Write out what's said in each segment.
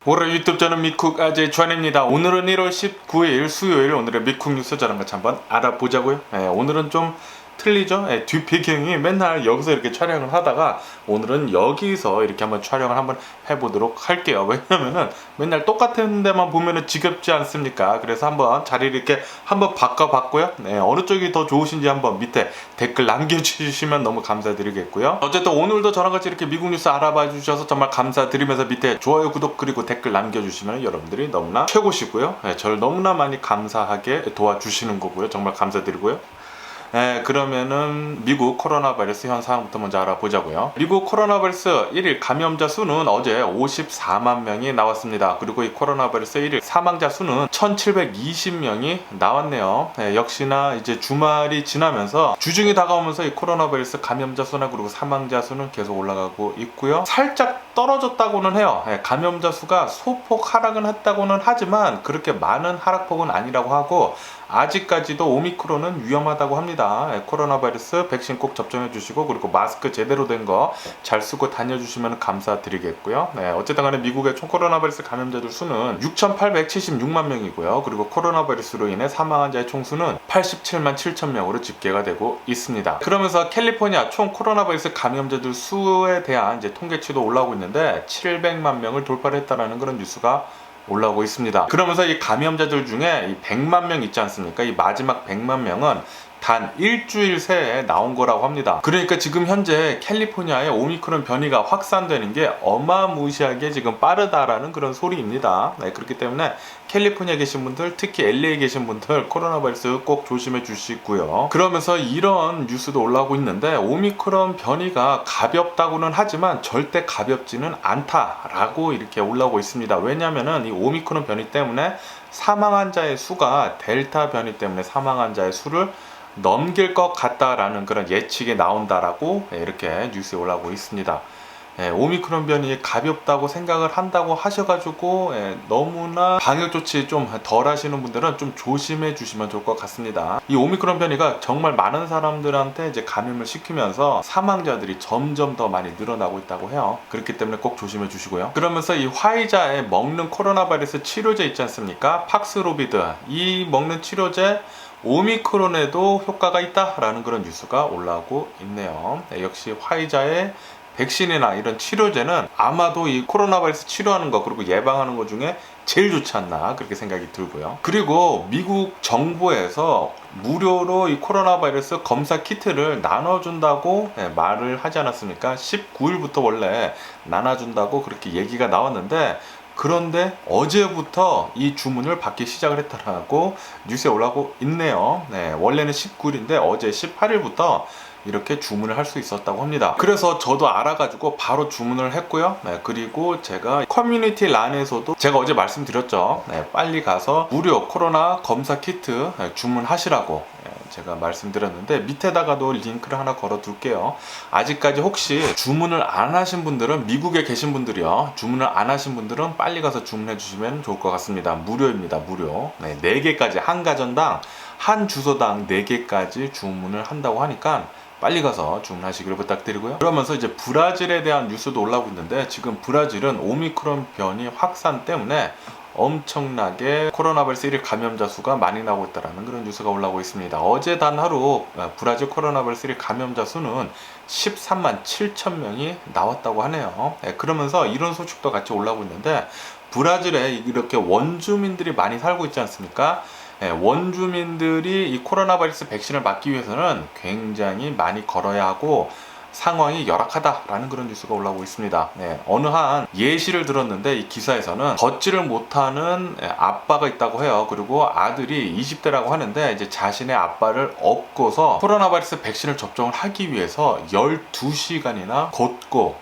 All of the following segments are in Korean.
올해 유튜브 저는 미쿡 아재 주한입니다. 오늘은 1월 19일 수요일 오늘의 미쿡 뉴스 저랑 같이 한번 알아보자고요. 오늘은 좀 틀리죠? 뒷배경이 맨날 여기서 이렇게 촬영을 하다가 오늘은 여기서 이렇게 한번 촬영을 한번 해보도록 할게요. 왜냐면은 맨날 똑같은 데만 보면은 지겹지 않습니까? 그래서 한번 자리를 이렇게 한번 바꿔봤고요. 어느 쪽이 더 좋으신지 한번 밑에 댓글 남겨주시면 너무 감사드리겠고요. 어쨌든 오늘도 저랑 같이 이렇게 미국 뉴스 알아봐 주셔서 정말 감사드리면서 밑에 좋아요, 구독 그리고 댓글 남겨주시면 여러분들이 너무나 최고시고요. 저를 너무나 많이 감사하게 도와주시는 거고요. 정말 감사드리고요. 그러면은 미국 코로나 바이러스 현상부터 먼저 알아보자고요. 미국 코로나 바이러스 1일 감염자 수는 어제 54만 명이 나왔습니다. 그리고 이 코로나 바이러스 1일 사망자 수는 1720명이 나왔네요. 역시나 이제 주말이 지나면서 주중이 다가오면서 이 코로나 바이러스 감염자 수나 그리고 사망자 수는 계속 올라가고 있고요. 살짝 떨어졌다고는 해요. 감염자 수가 소폭 하락은 했다고는 하지만 그렇게 많은 하락폭은 아니라고 하고 아직까지도 오미크론은 위험하다고 합니다. 코로나 바이러스 백신 꼭 접종해 주시고 그리고 마스크 제대로 된 거 잘 쓰고 다녀주시면 감사드리겠고요. 어쨌든 간에 미국의 총 코로나 바이러스 감염자들 수는 6,876만 명이고요. 그리고 코로나 바이러스로 인해 사망한 자의 총수는 87만 7천 명으로 집계가 되고 있습니다. 그러면서 캘리포니아 총 코로나 바이러스 감염자들 수에 대한 이제 통계치도 올라오고 있는데 700만 명을 돌파를 했다라는 그런 뉴스가 올라오고 있습니다. 그러면서 이 감염자들 중에 이 100만 명 있지 않습니까? 이 마지막 100만 명은 단 일주일 새에 나온 거라고 합니다. 그러니까 지금 현재 캘리포니아의 오미크론 변이가 확산되는 게 어마무시하게 지금 빠르다라는 그런 소리입니다. 그렇기 때문에 캘리포니아에 계신 분들, 특히 LA에 계신 분들 코로나 바이러스 꼭 조심해 주시고요. 그러면서 이런 뉴스도 올라오고 있는데 오미크론 변이가 가볍다고는 하지만 절대 가볍지는 않다라고 이렇게 올라오고 있습니다. 왜냐면은 이 오미크론 변이 때문에 사망한 자의 수가 델타 변이 때문에 사망한 자의 수를 넘길 것 같다라는 그런 예측이 나온다라고 이렇게 뉴스에 올라오고 있습니다. 오미크론 변이 가볍다고 생각을 한다고 하셔가지고 너무나 방역 조치 좀 덜 하시는 분들은 좀 조심해 주시면 좋을 것 같습니다. 이 오미크론 변이가 정말 많은 사람들한테 이제 감염을 시키면서 사망자들이 점점 더 많이 늘어나고 있다고 해요. 그렇기 때문에 꼭 조심해 주시고요. 그러면서 이 화이자에 먹는 코로나 바이러스 치료제 있지 않습니까? 팍스로비드, 이 먹는 치료제 오미크론에도 효과가 있다라는 그런 뉴스가 올라오고 있네요. 역시 화이자의 백신이나 이런 치료제는 아마도 이 코로나 바이러스 치료하는 거 그리고 예방하는 것 중에 제일 좋지 않나 그렇게 생각이 들고요. 그리고 미국 정부에서 무료로 이 코로나 바이러스 검사 키트를 나눠준다고 말을 하지 않았습니까? 19일부터 원래 나눠준다고 그렇게 얘기가 나왔는데 그런데 어제부터 이 주문을 받기 시작을 했다라고 뉴스에 올라오고 있네요. 원래는 19일인데 어제 18일부터 이렇게 주문을 할 수 있었다고 합니다. 그래서 저도 알아가지고 바로 주문을 했고요. 그리고 제가 커뮤니티 란에서도 제가 어제 말씀드렸죠. 빨리 가서 무료 코로나 검사 키트 주문하시라고 제가 말씀드렸는데 밑에다가도 링크를 하나 걸어 둘게요. 아직까지 혹시 주문을 안 하신 분들은 미국에 계신 분들이요. 주문을 안 하신 분들은 빨리 가서 주문해 주시면 좋을 것 같습니다. 무료입니다. 무료. 4개까지 한 가전당 한 주소당 4개까지 주문을 한다고 하니까 빨리 가서 주문하시기를 부탁드리고요. 그러면서 이제 브라질에 대한 뉴스도 올라오고 있는데 지금 브라질은 오미크론 변이 확산 때문에 엄청나게 코로나 바이러스 1일 감염자 수가 많이 나오고 있다는 그런 뉴스가 올라오고 있습니다. 어제 단 하루 브라질 코로나 바이러스 1일 감염자 수는 13만 7천 명이 나왔다고 하네요. 그러면서 이런 소식도 같이 올라오고 있는데 브라질에 이렇게 원주민들이 많이 살고 있지 않습니까? 원주민들이 이 코로나 바이러스 백신을 맞기 위해서는 굉장히 많이 걸어야 하고 상황이 열악하다라는 그런 뉴스가 올라오고 있습니다. 어느 한 예시를 들었는데 이 기사에서는 걷지를 못하는 아빠가 있다고 해요. 그리고 아들이 20대라고 하는데 이제 자신의 아빠를 업고서 코로나 바이러스 백신을 접종을 하기 위해서 12시간이나 걷고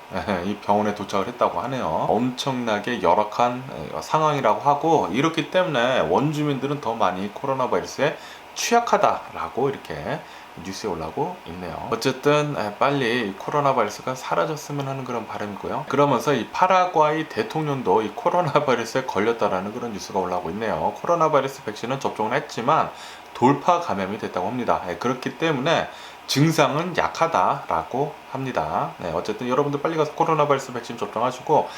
이 병원에 도착을 했다고 하네요. 엄청나게 열악한 상황이라고 하고 이렇기 때문에 원주민들은 더 많이 코로나 바이러스에 취약하다라고 이렇게 뉴스에 올라오고 있네요. 어쨌든 빨리 코로나 바이러스가 사라졌으면 하는 그런 바람이고요. 그러면서 이 파라과이 대통령도 이 코로나 바이러스에 걸렸다라는 그런 뉴스가 올라오고 있네요. 코로나 바이러스 백신은 접종을 했지만 돌파 감염이 됐다고 합니다. 그렇기 때문에 증상은 약하다라고 합니다. 네, 어쨌든 여러분들 빨리 가서 코로나 바이러스 백신 접종하시고,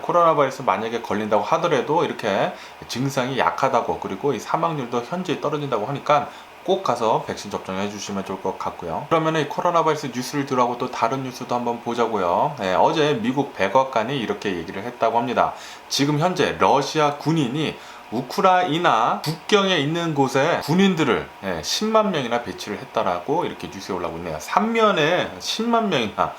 코로나 바이러스 만약에 걸린다고 하더라도 이렇게 증상이 약하다고, 그리고 이 사망률도 현저히 떨어진다고 하니까 꼭 가서 백신 접종해 주시면 좋을 것 같고요. 그러면 이 코로나 바이러스 뉴스를 들어가고 또 다른 뉴스도 한번 보자고요. 어제 미국 백악관이 이렇게 얘기를 했다고 합니다. 지금 현재 러시아 군인이 우크라이나 국경에 있는 곳에 군인들을 10만 명이나 배치를 했다라고 이렇게 뉴스에 올라오고 있네요. 3년에 10만 명이나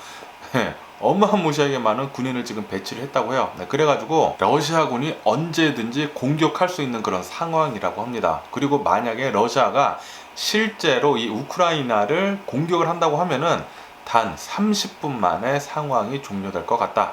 어마무시하게 많은 군인을 지금 배치를 했다고 해요. 그래가지고 러시아군이 언제든지 공격할 수 있는 그런 상황이라고 합니다. 그리고 만약에 러시아가 실제로 이 우크라이나를 공격을 한다고 하면은 단 30분 만에 상황이 종료될 것 같다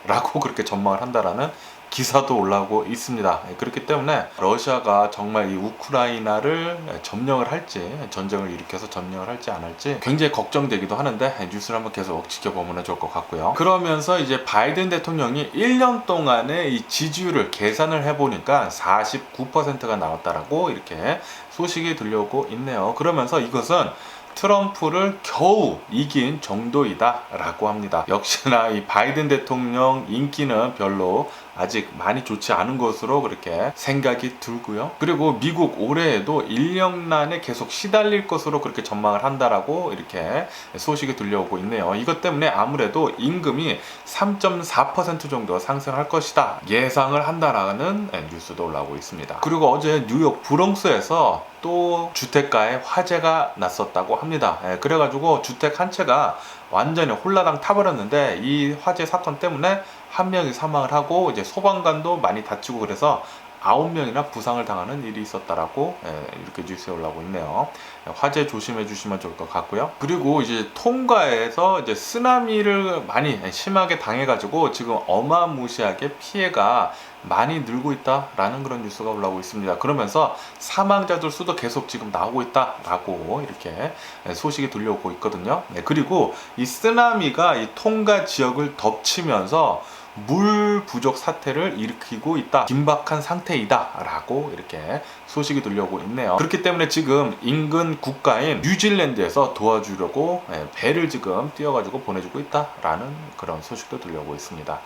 라고 그렇게 전망을 한다라는 기사도 올라오고 있습니다. 그렇기 때문에 러시아가 정말 이 우크라이나를 점령을 할지, 전쟁을 일으켜서 점령을 할지 안 할지 굉장히 걱정되기도 하는데 뉴스를 한번 계속 지켜보면 좋을 것 같고요. 그러면서 이제 바이든 대통령이 1년 동안의 이 지지율을 계산을 해보니까 49%가 나왔다라고 이렇게 소식이 들려오고 있네요. 그러면서 이것은 트럼프를 겨우 이긴 정도이다 라고 합니다. 역시나 이 바이든 대통령 인기는 별로 아직 많이 좋지 않은 것으로 그렇게 생각이 들고요. 그리고 미국 올해에도 인력난에 계속 시달릴 것으로 그렇게 전망을 한다라고 이렇게 소식이 들려오고 있네요. 이것 때문에 아무래도 임금이 3.4% 정도 상승할 것이다 예상을 한다라는 뉴스도 올라오고 있습니다. 그리고 어제 뉴욕 브롱스에서 또 주택가에 화재가 났었다고 합니다. 그래가지고 주택 한 채가 완전히 홀라당 타버렸는데 이 화재 사건 때문에 한 명이 사망을 하고 이제 소방관도 많이 다치고 그래서 9명이나 부상을 당하는 일이 있었다라고 이렇게 뉴스에 올라오고 있네요. 화재 조심해 주시면 좋을 것 같고요. 그리고 이제 통가에서 이제 쓰나미를 많이 심하게 당해가지고 지금 어마무시하게 피해가 많이 늘고 있다라는 그런 뉴스가 올라오고 있습니다. 그러면서 사망자들 수도 계속 지금 나오고 있다라고 이렇게 소식이 들려오고 있거든요. 그리고 이 쓰나미가 이 통가 지역을 덮치면서 물 부족 사태를 일으키고 있다, 긴박한 상태이다 라고 이렇게 소식이 들려오고 있네요. 그렇기 때문에 지금 인근 국가인 뉴질랜드에서 도와주려고 배를 지금 띄워가지고 보내주고 있다라는 그런 소식도 들려오고 있습니다.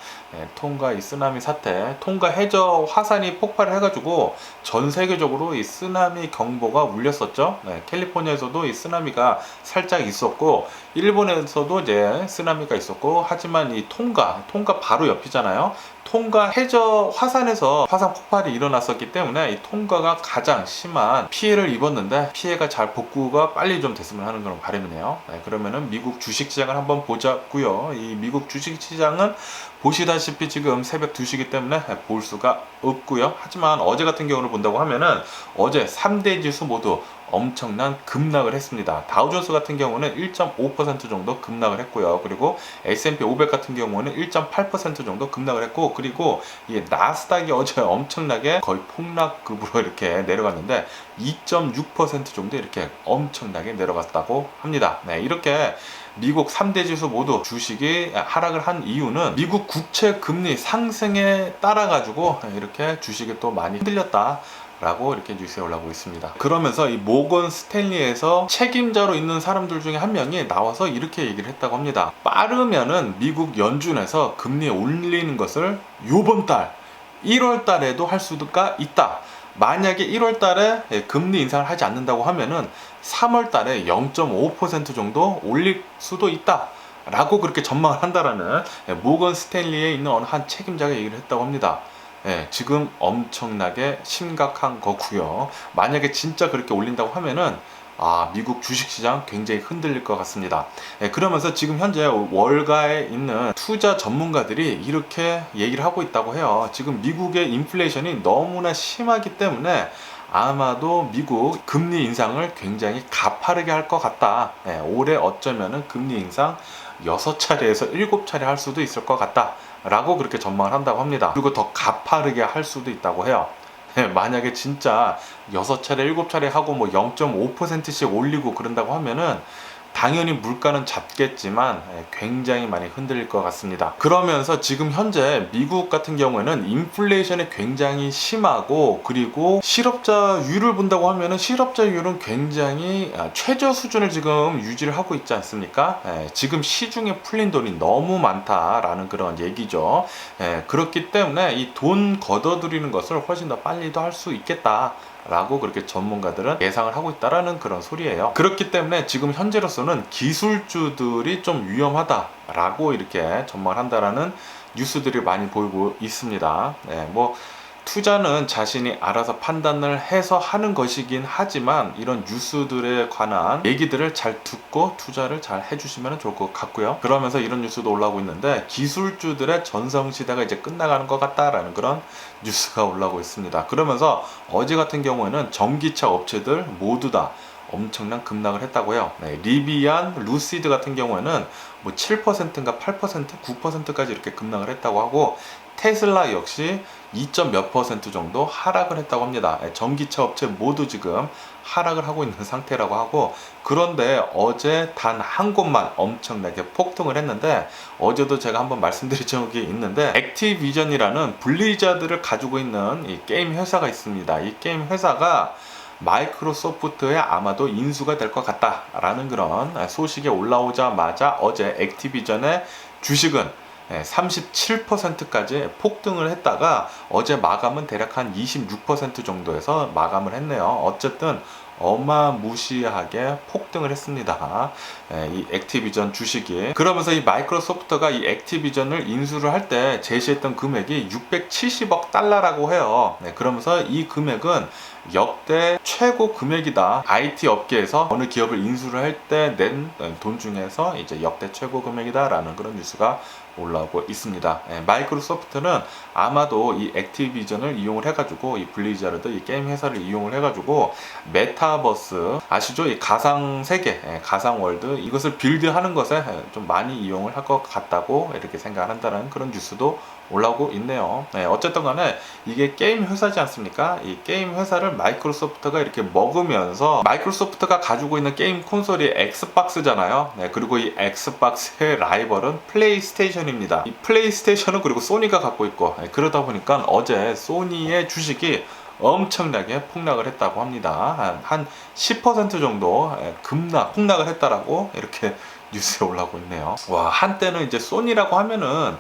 통가 이 쓰나미 사태, 통가 해저 화산이 폭발을 해가지고 전 세계적으로 이 쓰나미 경보가 울렸었죠. 캘리포니아에서도 이 쓰나미가 살짝 있었고 일본에서도 이제 쓰나미가 있었고, 하지만 이 통가 바로 옆이잖아요. 통가 해저 화산에서 화산 폭발이 일어났었기 때문에 이 통가가 가장 심한 피해를 입었는데 피해가 잘 복구가 빨리 좀 됐으면 하는 그런 바람이네요. 그러면은 미국 주식시장을 한번 보자고요. 이 미국 주식시장은 보시다시피 지금 새벽 2시기 때문에 볼 수가 없고요. 하지만 어제 같은 경우를 본다고 하면은 어제 3대 지수 모두 엄청난 급락을 했습니다. 다우존스 같은 경우는 1.5% 정도 급락을 했고요. 그리고 S&P 500 같은 경우는 1.8% 정도 급락을 했고, 그리고 이 나스닥이 어제 엄청나게 거의 폭락급으로 이렇게 내려갔는데 2.6% 정도 이렇게 엄청나게 내려갔다고 합니다. 이렇게 미국 3대 지수 모두 주식이 하락을 한 이유는 미국 국채 금리 상승에 따라 가지고 이렇게 주식이 또 많이 흔들렸다 라고 이렇게 뉴스에 올라오고 있습니다. 그러면서 이 모건 스탠리에서 책임자로 있는 사람들 중에 한 명이 나와서 이렇게 얘기를 했다고 합니다. 빠르면은 미국 연준에서 금리 올리는 것을 요번 달 1월 달에도 할 수가 있다. 만약에 1월 달에 금리 인상을 하지 않는다고 하면은 3월 달에 0.5% 정도 올릴 수도 있다 라고 그렇게 전망을 한다라는 모건 스탠리에 있는 어느 한 책임자가 얘기를 했다고 합니다. 지금 엄청나게 심각한 거고요. 만약에 진짜 그렇게 올린다고 하면은 미국 주식시장 굉장히 흔들릴 것 같습니다. 그러면서 지금 현재 월가에 있는 투자 전문가들이 이렇게 얘기를 하고 있다고 해요. 지금 미국의 인플레이션이 너무나 심하기 때문에 아마도 미국 금리 인상을 굉장히 가파르게 할 것 같다. 올해 어쩌면은 금리 인상 6차례에서 7차례 할 수도 있을 것 같다 라고 그렇게 전망을 한다고 합니다. 그리고 더 가파르게 할 수도 있다고 해요. 만약에 진짜 6차례 7차례 하고 뭐 0.5%씩 올리고 그런다고 하면은 당연히 물가는 잡겠지만 굉장히 많이 흔들릴 것 같습니다. 그러면서 지금 현재 미국 같은 경우에는 인플레이션이 굉장히 심하고, 그리고 실업자율을 본다고 하면은 실업자율은 굉장히 최저 수준을 지금 유지를 하고 있지 않습니까? 지금 시중에 풀린 돈이 너무 많다라는 그런 얘기죠. 그렇기 때문에 이 돈 걷어들이는 것을 훨씬 더 빨리도 할 수 있겠다 라고 그렇게 전문가들은 예상을 하고 있다라는 그런 소리예요. 그렇기 때문에 지금 현재로서는 기술주들이 좀 위험하다라고 이렇게 전망을 한다라는 뉴스들이 많이 보이고 있습니다. 뭐 투자는 자신이 알아서 판단을 해서 하는 것이긴 하지만 이런 뉴스들에 관한 얘기들을 잘 듣고 투자를 잘 해주시면 좋을 것 같고요. 그러면서 이런 뉴스도 올라오고 있는데, 기술주들의 전성시대가 이제 끝나가는 것 같다라는 그런 뉴스가 올라오고 있습니다. 그러면서 어제 같은 경우에는 전기차 업체들 모두 다 엄청난 급락을 했다고요. 리비안, 루시드 같은 경우에는 뭐 7%인가 8%, 9%까지 이렇게 급락을 했다고 하고, 테슬라 역시 2점 몇 % 정도 하락을 했다고 합니다. 전기차 업체 모두 지금 하락을 하고 있는 상태라고 하고, 그런데 어제 단 한 곳만 엄청나게 폭등을 했는데, 어제도 제가 한번 말씀드린 적이 있는데, 액티비전이라는 블리자드를 가지고 있는 이 게임 회사가 있습니다. 이 게임 회사가 마이크로소프트에 아마도 인수가 될 것 같다라는 그런 소식이 올라오자마자 어제 액티비전의 주식은 37%까지 폭등을 했다가 어제 마감은 대략 한 26% 정도에서 마감을 했네요. 어쨌든 어마무시하게 폭등을 했습니다. 이 액티비전 주식이. 그러면서 이 마이크로소프트가 이 액티비전을 인수를 할 때 제시했던 금액이 670억 달러라고 해요. 그러면서 이 금액은 역대 최고 금액이다. IT 업계에서 어느 기업을 인수를 할 때 낸 돈 중에서 이제 역대 최고 금액이다라는 그런 뉴스가 올라오고 있습니다. 마이크로소프트는 아마도 이 액티비전을 이용을 해가지고 이 블리자드 이 게임 회사를 이용을 해가지고 메타버스 아시죠? 이 가상 세계, 가상 월드 이것을 빌드하는 것에 좀 많이 이용을 할 것 같다고 이렇게 생각을 한다는 그런 뉴스도 올라오고 있네요. 어쨌든 간에 이게 게임 회사지 않습니까? 이 게임 회사를 마이크로소프트가 이렇게 먹으면서, 마이크로소프트가 가지고 있는 게임 콘솔이 엑스박스잖아요. 그리고 이 엑스박스의 라이벌은 플레이스테이션입니다. 이 플레이스테이션은 그리고 소니가 갖고 있고, 그러다 보니까 어제 소니의 주식이 엄청나게 폭락을 했다고 합니다. 한 10% 정도 폭락을 했다라고 이렇게 뉴스에 올라오고 있네요. 와, 한때는 이제 소니라고 하면은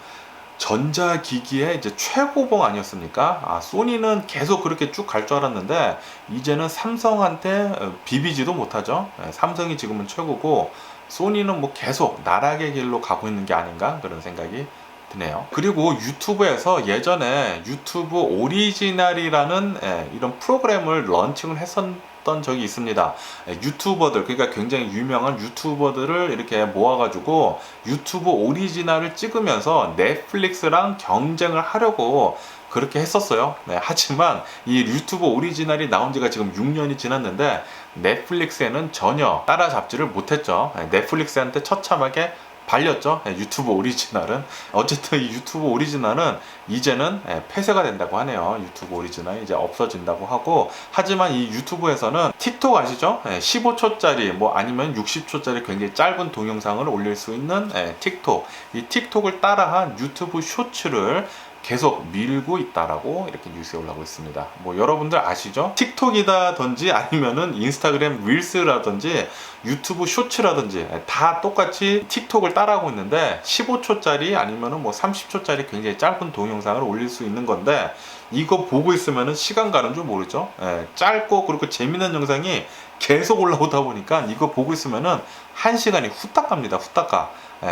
전자기기의 이제 최고봉 아니었습니까? 소니는 계속 그렇게 쭉 갈 줄 알았는데 이제는 삼성한테 비비지도 못하죠. 삼성이 지금은 최고고 소니는 뭐 계속 나락의 길로 가고 있는 게 아닌가 그런 생각이 드네요. 그리고 유튜브에서 예전에 유튜브 오리지널이라는 이런 프로그램을 런칭을 했었던 적이 있습니다. 유튜버들, 그러니까 굉장히 유명한 유튜버들을 이렇게 모아가지고 유튜브 오리지널을 찍으면서 넷플릭스랑 경쟁을 하려고 그렇게 했었어요. 하지만 이 유튜브 오리지널이 나온 지가 지금 6년이 지났는데 넷플릭스에는 전혀 따라잡지를 못했죠. 넷플릭스한테 처참하게 발렸죠. 유튜브 오리지널은. 어쨌든 이 유튜브 오리지널은 이제는 폐쇄가 된다고 하네요. 유튜브 오리지널이 이제 없어진다고 하고, 하지만 이 유튜브에서는 틱톡 아시죠? 15초짜리 뭐 아니면 60초짜리 굉장히 짧은 동영상을 올릴 수 있는 틱톡, 이 틱톡을 따라한 유튜브 쇼츠를 계속 밀고 있다라고 이렇게 뉴스에 올라오고 있습니다. 뭐 여러분들 아시죠? 틱톡이다든지 아니면은 인스타그램 릴스라든지 유튜브 쇼츠라든지 다 똑같이 틱톡을 따라하고 있는데 15초짜리 아니면은 뭐 30초짜리 굉장히 짧은 동영상을 올릴 수 있는 건데, 이거 보고 있으면은 시간 가는 줄 모르죠. 짧고 그리고 재밌는 영상이 계속 올라오다 보니까 이거 보고 있으면은 1시간이 후딱 갑니다. 후딱 가.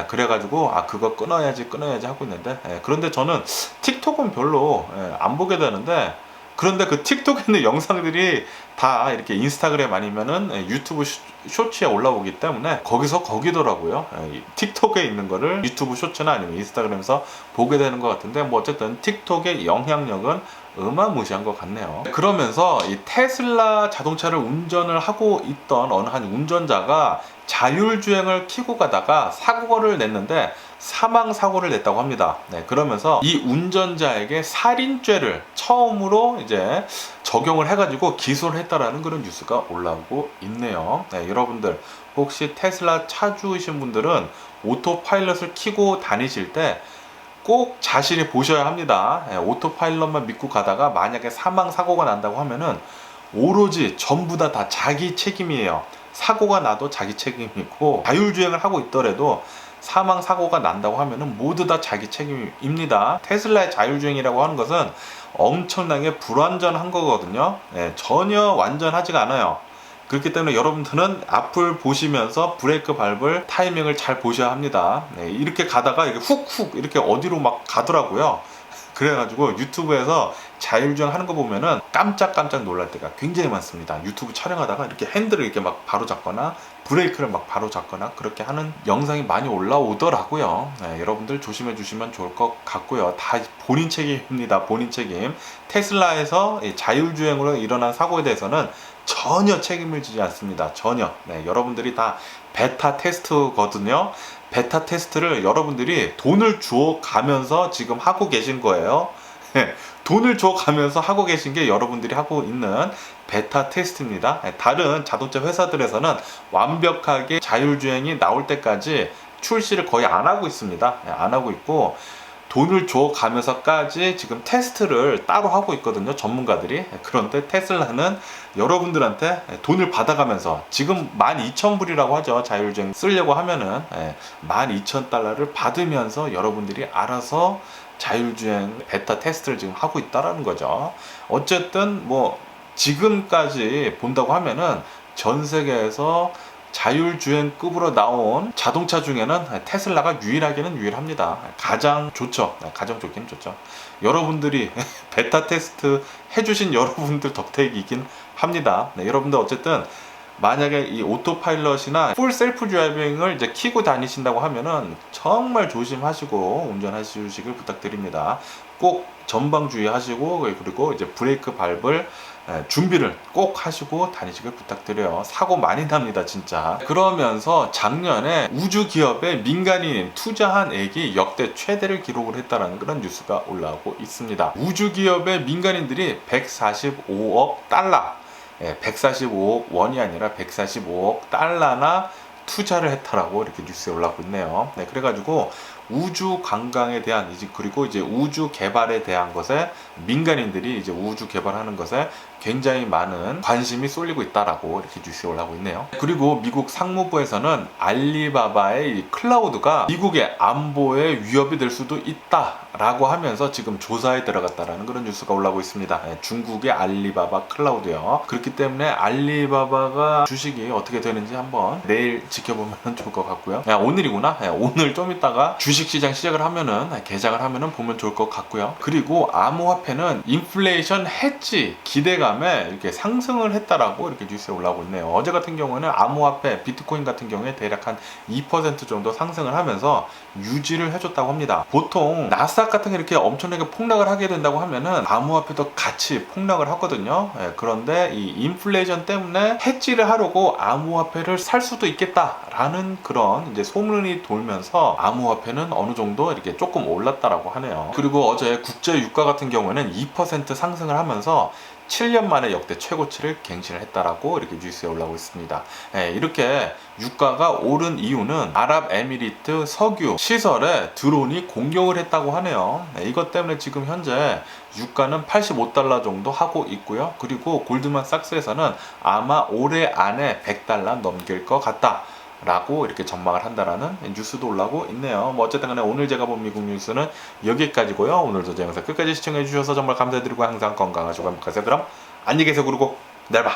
그래가지고 그거 끊어야지 하고 있는데, 그런데 저는 틱톡은 별로 안 보게 되는데, 그런데 그 틱톡에 있는 영상들이 다 이렇게 인스타그램 아니면은 유튜브 쇼츠에 올라오기 때문에 거기더라고요. 틱톡에 있는 거를 유튜브 쇼츠나 아니면 인스타그램에서 보게 되는 것 같은데, 뭐 어쨌든 틱톡의 영향력은 어마무시한 것 같네요. 그러면서 이 테슬라 자동차를 운전을 하고 있던 어느 한 운전자가 자율주행을 켜고 가다가 사고를 냈는데 사망 사고를 냈다고 합니다. 그러면서 이 운전자에게 살인죄를 처음으로 이제 적용을 해가지고 기소를 했다라는 그런 뉴스가 올라오고 있네요. 여러분들 혹시 테슬라 차주이신 분들은 오토파일럿을 켜고 다니실 때 꼭 자신이 보셔야 합니다. 오토파일럿만 믿고 가다가 만약에 사망 사고가 난다고 하면은 오로지 전부 다 자기 책임이에요. 사고가 나도 자기 책임이고, 자율주행을 하고 있더라도 사망 사고가 난다고 하면은 모두 다 자기 책임입니다. 테슬라의 자율주행이라고 하는 것은 엄청나게 불완전한 거거든요. 전혀 완전하지가 않아요. 그렇기 때문에 여러분들은 앞을 보시면서 브레이크 밟을 타이밍을 잘 보셔야 합니다. 이렇게 가다가 이렇게 훅훅 이렇게 어디로 막 가더라고요. 그래가지고 유튜브에서 자율주행 하는 거 보면은 깜짝깜짝 놀랄 때가 굉장히 많습니다. 유튜브 촬영하다가 이렇게 핸들을 이렇게 막 바로 잡거나 브레이크를 막 바로 잡거나 그렇게 하는 영상이 많이 올라오더라고요. 여러분들 조심해 주시면 좋을 것 같고요. 다 본인 책임입니다. 본인 책임. 테슬라에서 자율주행으로 일어난 사고에 대해서는 전혀 책임을 지지 않습니다. 전혀. 여러분들이 다 베타 테스트거든요. 베타 테스트를 여러분들이 돈을 주어 가면서 지금 하고 계신 거예요. 돈을 줘 가면서 하고 계신 게 여러분들이 하고 있는 베타 테스트입니다. 다른 자동차 회사들에서는 완벽하게 자율주행이 나올 때까지 출시를 거의 안 하고 있습니다. 안 하고 있고, 돈을 줘 가면서까지 지금 테스트를 따로 하고 있거든요, 전문가들이. 그런데 테슬라는 여러분들한테 돈을 받아가면서, 지금 12,000불이라고 하죠, 자율주행 쓰려고 하면은 12,000달러를 받으면서 여러분들이 알아서 자율주행 베타 테스트를 지금 하고 있다라는 거죠. 어쨌든 뭐 지금까지 본다고 하면은 전 세계에서 자율주행급으로 나온 자동차 중에는 테슬라가 유일합니다. 가장 좋죠. 가장 좋긴 좋죠. 여러분들이 베타 테스트 해주신 여러분들 덕택이긴 합니다. 여러분들 어쨌든 만약에 이 오토파일럿이나 풀 셀프 드라이빙을 이제 켜고 다니신다고 하면은 정말 조심하시고 운전하시길 부탁드립니다. 꼭 전방 주의하시고, 그리고 이제 브레이크 밟을 준비를 꼭 하시고 다니시길 부탁드려요. 사고 많이 납니다, 진짜. 그러면서 작년에 우주 기업에 민간인 투자한 액이 역대 최대를 기록을 했다는 그런 뉴스가 올라오고 있습니다. 우주 기업의 민간인들이 145억 달러, 145억 원이 아니라 145억 달러나 투자를 했다라고 이렇게 뉴스에 올라오고 있네요. 그래가지고 우주 관광에 대한, 그리고 이제 우주 개발에 대한 것에, 민간인들이 이제 우주 개발하는 것에 굉장히 많은 관심이 쏠리고 있다라고 이렇게 뉴스에 올라오고 있네요. 그리고 미국 상무부에서는 알리바바의 이 클라우드가 미국의 안보에 위협이 될 수도 있다라고 하면서 지금 조사에 들어갔다라는 그런 뉴스가 올라오고 있습니다. 중국의 알리바바 클라우드요. 그렇기 때문에 알리바바가 주식이 어떻게 되는지 한번 내일 지켜보면 좋을 것 같고요. 오늘이구나. 오늘 좀 있다가 주식시장 시작을 하면은, 개장을 하면은 보면 좋을 것 같고요. 그리고 암호화폐는 인플레이션 해지 기대감에 이렇게 상승을 했다라고 이렇게 뉴스에 올라오고 있네요. 어제 같은 경우는 암호화폐 비트코인 같은 경우에 대략 한 2% 정도 상승을 하면서 유지를 해줬다고 합니다. 보통 나스닥 같은 게 이렇게 엄청나게 폭락을 하게 된다고 하면은 암호화폐도 같이 폭락을 하거든요. 그런데 이 인플레이션 때문에 해지를 하려고 암호화폐를 살 수도 있겠다라는 그런 이제 소문이 돌면서 암호화폐는 어느 정도 이렇게 조금 올랐다라고 하네요. 그리고 어제 국제 유가 같은 경우에는 2% 상승을 하면서 7년 만에 역대 최고치를 갱신을 했다라고 이렇게 뉴스에 올라오고 있습니다. 이렇게 유가가 오른 이유는 아랍에미리트 석유 시설에 드론이 공격을 했다고 하네요. 이것 때문에 지금 현재 유가는 85달러 정도 하고 있고요. 그리고 골드만삭스에서는 아마 올해 안에 100달러 넘길 것 같다 라고 이렇게 전망을 한다라는 뉴스도 올라오고 있네요. 뭐 어쨌든 간에 오늘 제가 본 미국 뉴스는 여기까지고요. 오늘도 제 영상 끝까지 시청해 주셔서 정말 감사드리고 항상 건강하시고 행복하세요. 그럼 안녕히 계세요. 그리고 내일 봐.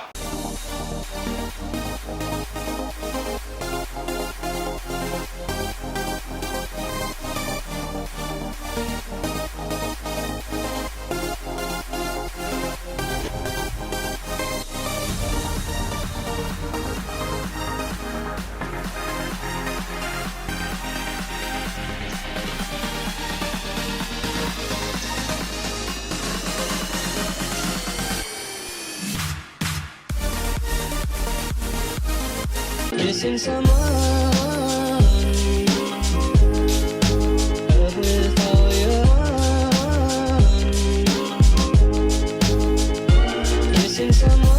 Missing someone with all your heart. Missing someone.